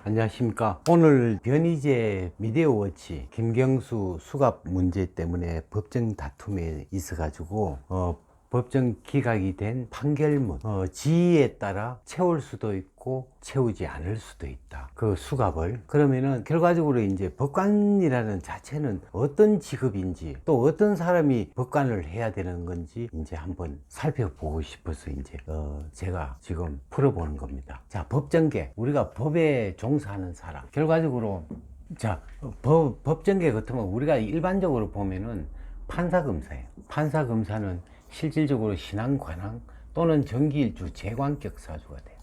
안녕하십니까. 오늘 변희재 미디어워치 김경수 수갑 문제 때문에 법정 다툼에 있어가지고 법정 기각이 된 판결문, 지위에 따라 채울 수도 있고 채우지 않을 수도 있다. 그 수갑을. 그러면은 결과적으로 이제 법관이라는 자체는 어떤 직업인지, 또 어떤 사람이 법관을 해야 되는 건지 이제 한번 살펴보고 싶어서 이제 제가 지금 풀어보는 겁니다. 자, 법정계, 우리가 법에 종사하는 사람, 결과적으로 자, 법정계 같은 거 우리가 일반적으로 보면은 판사검사예요. 판사검사는 실질적으로 신앙관왕 또는 정기일주 재관격 사주가 돼요.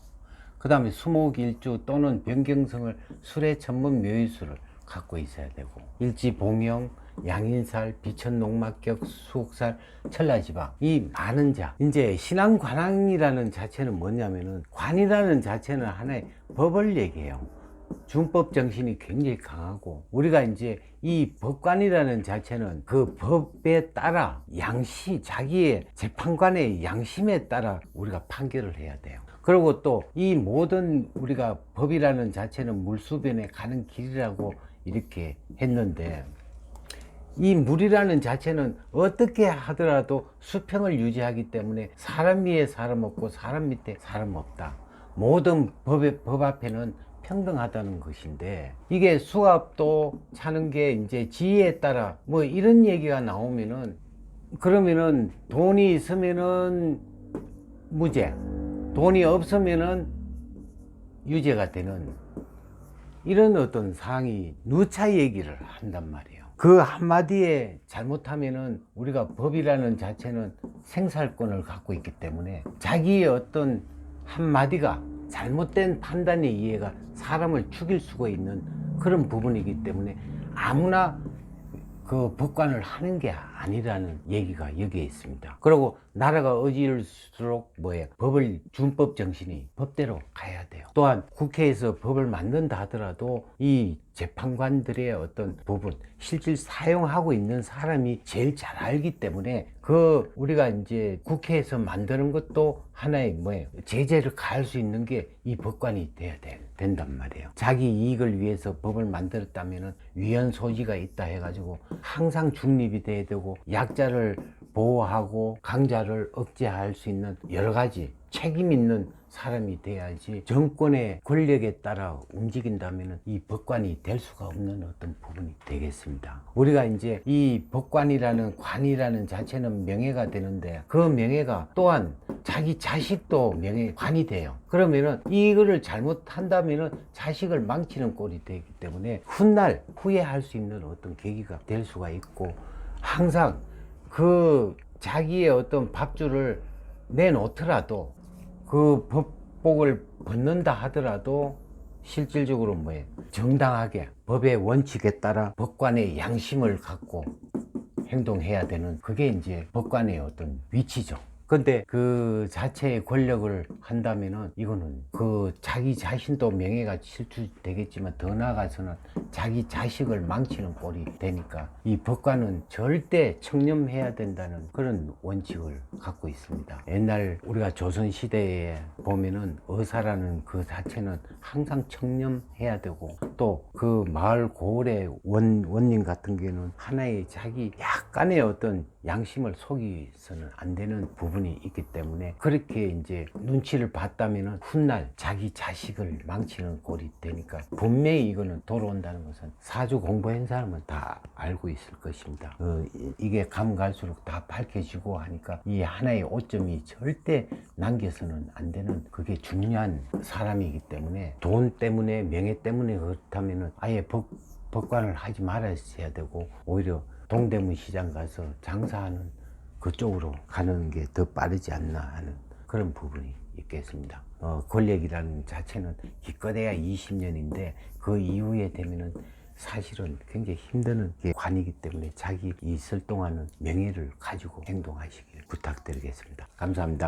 그 다음에 수목일주 또는 변경성을 술의 천문 묘의수를 갖고 있어야 되고, 일지봉영, 양인살, 비천농막격, 수옥살, 천라지방, 이 많은 자. 이제 신앙관왕이라는 자체는 뭐냐면은, 관이라는 자체는 하나의 법을 얘기해요. 준법 정신이 굉장히 강하고, 우리가 이제 이 법관이라는 자체는 그 법에 따라 자기의 재판관의 양심에 따라 우리가 판결을 해야 돼요. 그리고 또 이 모든 우리가 법이라는 자체는 물수변에 가는 길이라고 이렇게 했는데, 이 물이라는 자체는 어떻게 하더라도 수평을 유지하기 때문에 사람 위에 사람 없고 사람 밑에 사람 없다. 모든 법 앞에는 평등하다는 것인데, 이게 수압도 차는 게 이제 지위에 따라 뭐 이런 얘기가 나오면은, 그러면은 돈이 있으면은 무죄, 돈이 없으면은 유죄가 되는 이런 어떤 상황이 누차 얘기를 한단 말이에요. 그 한마디에 잘못하면은 우리가 법이라는 자체는 생살권을 갖고 있기 때문에 자기의 어떤 한마디가 잘못된 판단에 의해가 사람을 죽일 수가 있는 그런 부분이기 때문에 아무나 그 법관을 하는 게 아니라는 얘기가 여기에 있습니다. 그리고 나라가 어지러울수록 법을 준법 정신이 법대로 가야 돼요. 또한 국회에서 법을 만든다 하더라도 이 재판관들의 어떤 부분, 실질 사용하고 있는 사람이 제일 잘 알기 때문에 우리가 이제 국회에서 만드는 것도 하나의 제재를 가할 수 있는 게 이 법관이 돼야 된단 말이에요. 자기 이익을 위해서 법을 만들었다면은 위헌 소지가 있다 해가지고 항상 중립이 돼야 되고, 약자를 보호하고 강자를 억제할 수 있는 여러 가지 책임 있는 사람이 돼야지, 정권의 권력에 따라 움직인다면 이 법관이 될 수가 없는 어떤 부분이 되겠습니다. 우리가 이제 이 법관이라는 관이라는 자체는 명예가 되는데, 그 명예가 또한 자기 자식도 관이 돼요. 그러면은 이거를 잘못한다면은 자식을 망치는 꼴이 되기 때문에 훗날 후회할 수 있는 어떤 계기가 될 수가 있고, 항상 그 자기의 어떤 밥줄을 내놓더라도, 그 법복을 벗는다 하더라도 실질적으로 정당하게 법의 원칙에 따라 법관의 양심을 갖고 행동해야 되는, 그게 이제 법관의 어떤 위치죠. 근데 그 자체의 권력을 한다면은 이거는 그 자기 자신도 명예가 실추되겠지만, 더 나아가서는 자기 자식을 망치는 꼴이 되니까 이 법관은 절대 청렴해야 된다는 그런 원칙을 갖고 있습니다. 옛날 우리가 조선시대에 보면은 의사라는 그 자체는 항상 청렴해야 되고, 또 그 마을 고을의 원님 같은 경우는 하나의 자기 약간의 어떤 양심을 속이서는 안 되는 부분이 있기 때문에, 그렇게 이제 눈치를 봤다면은 훗날 자기 자식을 망치는 꼴이 되니까 분명히 이거는 돌아온다는 것은 사주 공부한 사람은 다 알고 있을 것입니다. 이게 가면 갈수록 다 밝혀지고 하니까 이 하나의 오점이 절대 남겨서는 안 되는, 그게 중요한 사람이기 때문에, 돈 때문에 명예 때문에 그렇다면은 아예 법관을 하지 말아야 되고, 오히려 동대문 시장 가서 장사하는 그쪽으로 가는 게 더 빠르지 않나 하는 그런 부분이 있겠습니다. 권력이라는 자체는 기껏해야 20년인데 그 이후에 되면은 사실은 굉장히 힘드는 게 관이기 때문에 자기 있을 동안은 명예를 가지고 행동하시길 부탁드리겠습니다. 감사합니다.